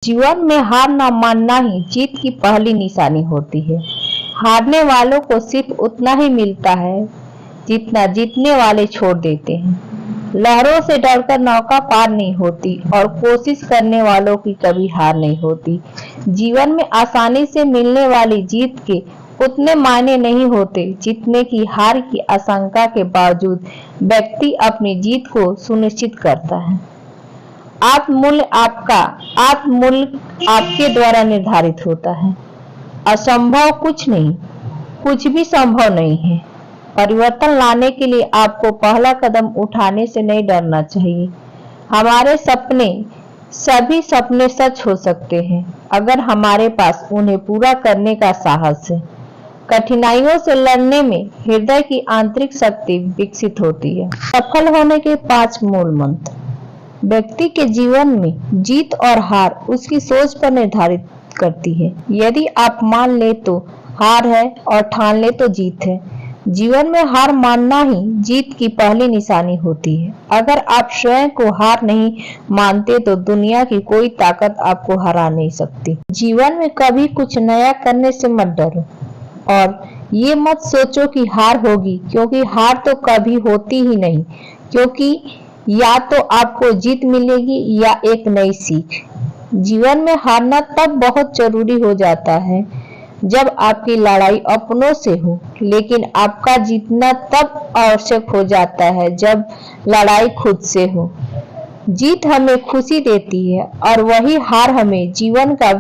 जीवन में हार न मानना ही जीत की पहली निशानी होती है। हारने वालों को सिर्फ उतना ही मिलता है जितना जीतने वाले छोड़ देते हैं। लहरों से डरकर नौका पार नहीं होती और कोशिश करने वालों की कभी हार नहीं होती। जीवन में आसानी से मिलने वाली जीत के उतने मायने नहीं होते जितने की हार की आशंका के बावजूद व्यक्ति अपनी जीत को सुनिश्चित करता है। आत्ममूल्य आपके द्वारा निर्धारित होता है। असंभव कुछ नहीं, कुछ भी संभव नहीं है। परिवर्तन लाने के लिए आपको पहला कदम उठाने से नहीं डरना चाहिए। हमारे सभी सपने सच हो सकते हैं अगर हमारे पास उन्हें पूरा करने का साहस है। कठिनाइयों से लड़ने में हृदय की आंतरिक शक्ति विकसित होती है। सफल होने के 5 मूल मंत्र। व्यक्ति के जीवन में जीत और हार उसकी सोच पर निर्धारित करती है। यदि आप मान ले तो हार है और ठान ले तो जीत है। जीवन में हार मानना ही जीत की पहली निशानी होती है। अगर आप स्वयं को हार नहीं मानते तो दुनिया की कोई ताकत आपको हरा नहीं सकती। जीवन में कभी कुछ नया करने से मत डरो और ये मत सोचो कि हार होगी, क्योंकि हार तो कभी होती ही नहीं, क्योंकि या तो आपको जीत मिलेगी या एक नई सीख। जीवन में हारना तब बहुत जरूरी हो जाता है जब आपकी लड़ाई अपनों से हो, लेकिन आपका जीतना तब आवश्यक हो जाता है जब लड़ाई खुद से हो। जीत हमें खुशी देती है और वही हार हमें जीवन का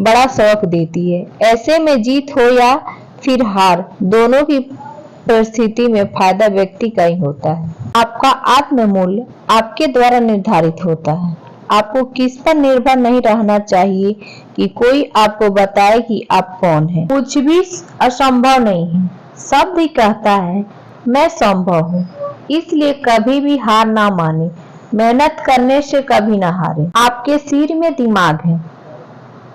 बड़ा सबक देती है। ऐसे में जीत हो या फिर हार, दोनों की परिस्थिति में फायदा व्यक्ति का ही होता है। आपका आत्ममूल्य आपके द्वारा निर्धारित होता है। आपको किस पर निर्भर नहीं रहना चाहिए कि कोई आपको बताए कि आप कौन हैं। कुछ भी असंभव नहीं है। सब भी कहता है मैं संभव हूँ, इसलिए कभी भी हार ना माने। मेहनत करने से कभी ना हारे। आपके सिर में दिमाग है,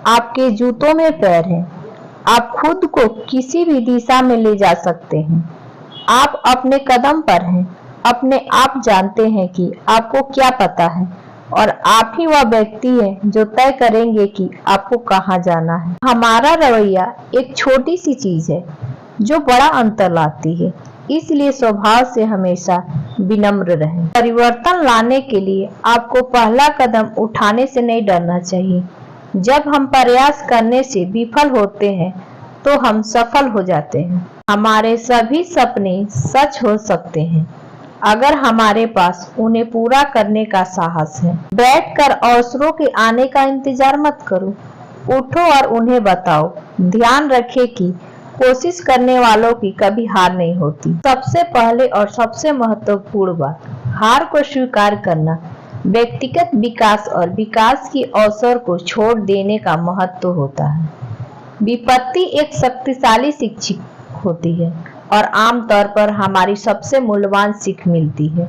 आपके जूतों में पैर है। आप खुद को किसी भी दिशा में ले जा सकते हैं। आप अपने कदम पर हैं। अपने आप जानते हैं कि आपको क्या पता है और आप ही वह व्यक्ति है जो तय करेंगे कि आपको कहाँ जाना है। हमारा रवैया एक छोटी सी चीज है जो बड़ा अंतर लाती है, इसलिए स्वभाव से हमेशा विनम्र रहें। परिवर्तन लाने के लिए आपको पहला कदम उठाने से नहीं डरना चाहिए। जब हम प्रयास करने से विफल होते हैं तो हम सफल हो जाते हैं। हमारे सभी सपने सच हो सकते हैं अगर हमारे पास उन्हें पूरा करने का साहस है। बैठकर अवसरों के आने का इंतजार मत करो, उठो और उन्हें बताओ। ध्यान रखें कि कोशिश करने वालों की कभी हार नहीं होती। सबसे पहले और सबसे महत्वपूर्ण बात, हार को स्वीकार करना व्यक्तिगत विकास और विकास के अवसर को छोड़ देने का महत्व होता है। विपत्ति एक शक्तिशाली शिक्षक होती है और आमतौर पर हमारी सबसे मूल्यवान सीख मिलती है।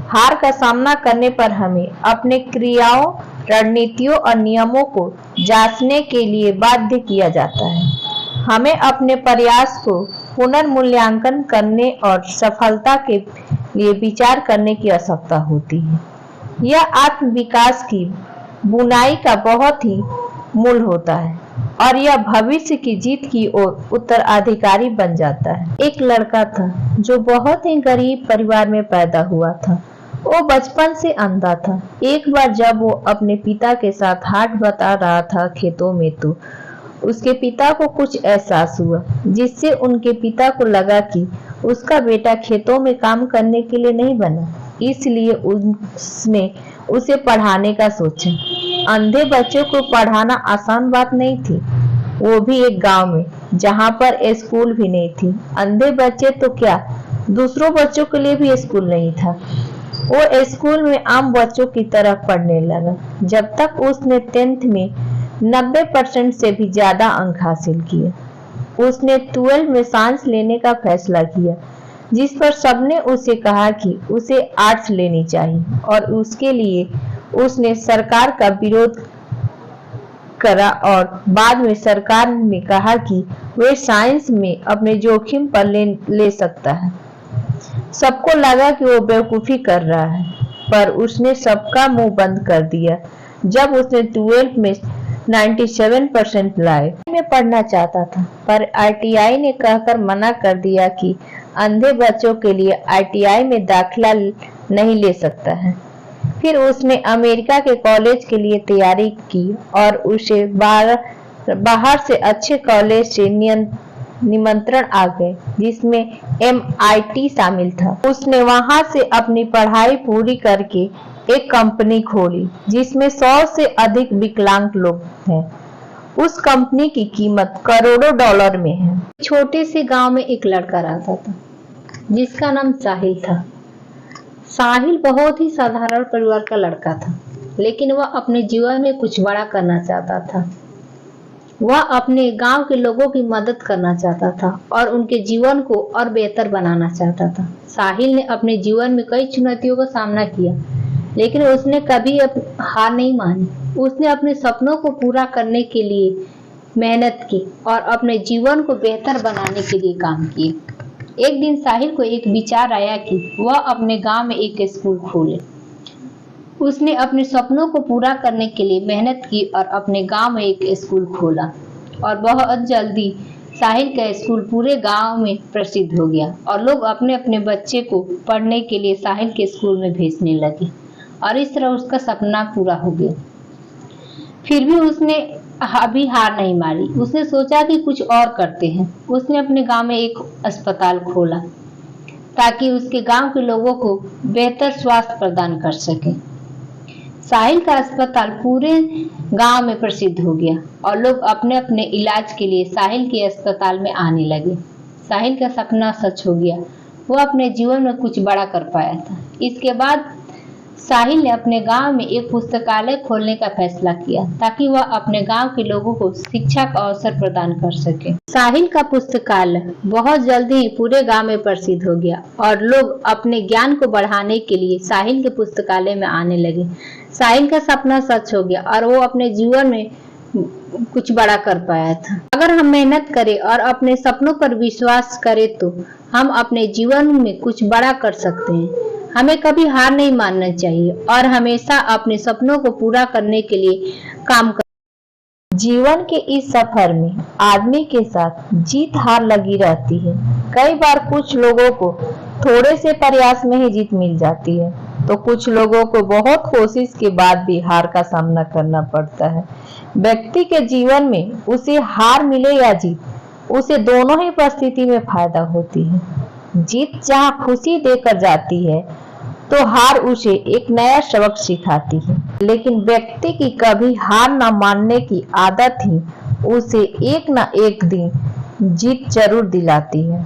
हार का सामना करने पर हमें अपने क्रियाओं, रणनीतियों और नियमों को जांचने के लिए बाध्य किया जाता है। हमें अपने प्रयास को पुनर्मूल्यांकन करने और सफलता के लिए विचार करने की आवश्यकता होती है। यह आत्मविकास की बुनाई का बहुत ही मूल होता है और यह भविष्य की जीत की ओर उत्तराधिकारी बन जाता है। एक लड़का था जो बहुत ही गरीब परिवार में पैदा हुआ था। वो बचपन से अंधा था। एक बार जब वो अपने पिता के साथ हाट बता रहा था खेतों में, तो उसके पिता को कुछ एहसास हुआ जिससे उनके पिता को लगा कि उसका बेटा खेतों में काम करने के लिए नहीं बना, इसलिए उसने उसे पढ़ाने का सोचा। अंधे बच्चों को पढ़ाना आसान बात नहीं थी, वो भी एक गांव में जहां पर स्कूल भी नहीं थी। अंधे बच्चे तो क्या, दूसरों बच्चों के लिए भी स्कूल नहीं था। वो स्कूल में आम बच्चों की तरह पढ़ने लगा जब तक उसने 10th में 90% से भी ज्यादा अंक हासिल किए। उसने 12 में साइंस लेने का फैसला किया, जिस पर सबने उसे कहा कि उसे आर्ट्स लेनी चाहिए और उसके लिए उसने सरकार का विरोध करा और बाद में सरकार ने कहा कि वह साइंस में अपने जोखिम पर ले सकता है। सबको लगा कि वो बेवकूफी कर रहा है, पर उसने सबका मुंह बंद कर दिया जब उसने 12 में 97% लाए। मैं पढ़ना चाहता था पर आईटीआई ने कहकर मना कर दिया कि अंधे बच्चों के लिए आईटीआई में दाखिला नहीं ले सकता है। फिर उसने अमेरिका के कॉलेज के लिए तैयारी की और उसे बाहर से अच्छे कॉलेज से निमंत्रण आ गए जिसमें MIT शामिल था। उसने वहां से अपनी पढ़ाई पूरी करके एक कंपनी खोली जिसमें 100 से अधिक विकलांग लोग हैं। उस कंपनी की कीमत करोड़ों डॉलर में है। छोटे से गांव में एक लड़का रहता था जिसका नाम साहिल था। साहिल बहुत ही साधारण परिवार का लड़का था, लेकिन वह अपने जीवन में कुछ बड़ा करना चाहता था। वह अपने गांव के लोगों की मदद करना चाहता था और उनके जीवन को और बेहतर बनाना चाहता था। साहिल ने अपने जीवन में कई चुनौतियों का सामना किया, लेकिन उसने कभी हार नहीं मानी। उसने अपने सपनों को पूरा करने के लिए मेहनत की और अपने जीवन को बेहतर बनाने के लिए काम किए। एक दिन साहिल को एक विचार आया कि वह अपने गांव में एक स्कूल खोले। उसने अपने सपनों को पूरा करने के लिए मेहनत की और अपने गांव में एक स्कूल खोला और बहुत जल्दी साहिल का स्कूल पूरे गांव में प्रसिद्ध हो गया और लोग अपने अपने बच्चे को पढ़ने के लिए साहिल के स्कूल में भेजने लगे और इस तरह उसका सपना पूरा हो गया। फिर भी उसने अभी हार नहीं मारी। उसने सोचा कि कुछ और करते हैं। उसने अपने गांव में एक अस्पताल खोला ताकि उसके गांव के लोगों को बेहतर स्वास्थ्य प्रदान कर सके। साहिल का अस्पताल पूरे गांव में प्रसिद्ध हो गया और लोग अपने अपने इलाज के लिए साहिल के अस्पताल में आने लगे। साहिल का सपना सच हो गया। वो अपने जीवन में कुछ बड़ा कर पाया था। इसके बाद साहिल ने अपने गांव में एक पुस्तकालय खोलने का फैसला किया ताकि वह अपने गांव के लोगों को शिक्षा का अवसर प्रदान कर सके। साहिल का पुस्तकालय बहुत जल्दी ही पूरे गांव में प्रसिद्ध हो गया और लोग अपने ज्ञान को बढ़ाने के लिए साहिल के पुस्तकालय में आने लगे। साहिल का सपना सच हो गया और वो अपने जीवन में कुछ बड़ा कर पाया था। अगर हम मेहनत करें और अपने सपनों पर विश्वास करें तो हम अपने जीवन में कुछ बड़ा कर सकते हैं। हमें कभी हार नहीं मानना चाहिए और हमेशा अपने सपनों को पूरा करने के लिए काम कर। जीवन के इस सफर में आदमी के साथ जीत हार लगी रहती है। कई बार कुछ लोगों को थोड़े से प्रयास में ही जीत मिल जाती है, तो कुछ लोगों को बहुत कोशिश के बाद भी हार का सामना करना पड़ता है। व्यक्ति के जीवन में उसे हार मिले या जीत, उसे दोनों ही परिस्थिति में फायदा होती है। जीत जहाँ खुशी देकर जाती है तो हार उसे एक नया सबक सिखाती है, लेकिन व्यक्ति की कभी हार न मानने की आदत ही उसे एक न एक दिन जीत जरूर दिलाती है।